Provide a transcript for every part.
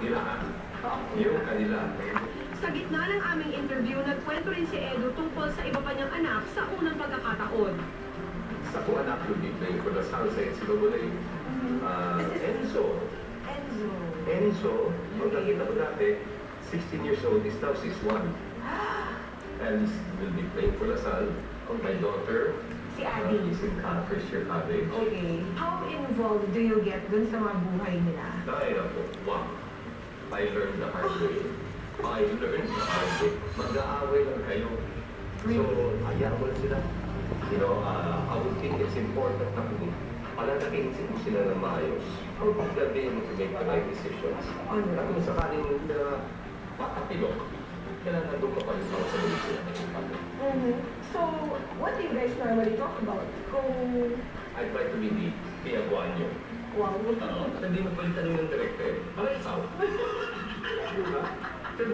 nila, ha? Yung kanila. Sa gitna ng aming interview, nagkwento rin si Edu tungkol sa iba pa niyang anak sa unang pagkakataon. Sa kung anak will be playing for the Sunset, si Babulay. Enzo. Enzo, yung nakita ko dati, 16 years old, is now 6'1". And will be playing for Lasal. My daughter Si Adi. is in first year college. Okay. How involved do you get dun sa mga buhay nila? Dahil ako, wow. I learned the hard way. I learned the hard way. Mag-aaway lang kayo. So, hayaan mo na sila. You know, I would think it's important na kung palalaking sila ng maayos. Or they'll be able to make the right decisions. At kung sakaling matapilok, kailangan doon ka pa rin sa mga sila. So, what do you guys normally talk about? Kung... I try to be Piaguanyo. Wow. Hindi magpalitan ng director. Parang ikaw. Diba? Pero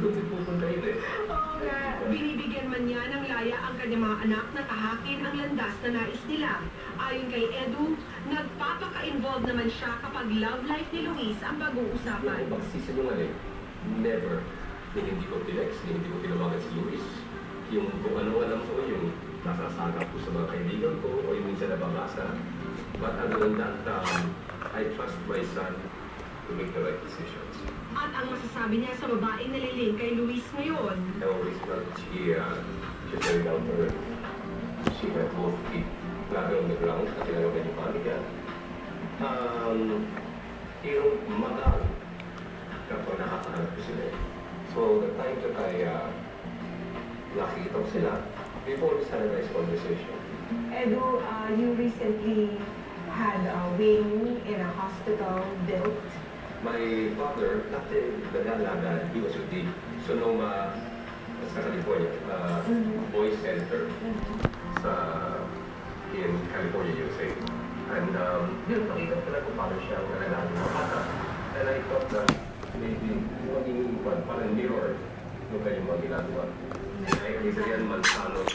doon pupunta yun eh. Oo nga. Binibigyan man niya ng laya ang kanyang mga anak na tahakin ang landas na nais nila. Ayon kay Edu, nagpapaka-involved naman siya kapag love life ni Luis ang pag-uusapan. Yung magsisinungaling, never. Hindi ko tinext, hindi ko tinawagan si Luis. Yung kung ano alam ko, yung nasasagap ko sa mga kaibigan ko o yung minsan nababasa. But other than that, I trust my son to make the right decisions. At ang masasabi niya sa babaeng naliling kay Luis ngayon, I always felt she's very down to earth. She had both feet flat on the ground kasi nga medyo panic yan. Yung magal kapag nakakahanap ko sila. So the time that I nakikita ko sila, we've always had a nice conversation. Edu, you recently had a wing in a hospital built. My father, dati nag-alaga, he was with the Sonoma sa California, Boys Center in California, USA. And yun, nakita ko na kung paano siya nag-alaga ng bata. And I thought that maybe maging parang mirror yung kanyang mga ginagawa. Ay, isa yan, Manzano.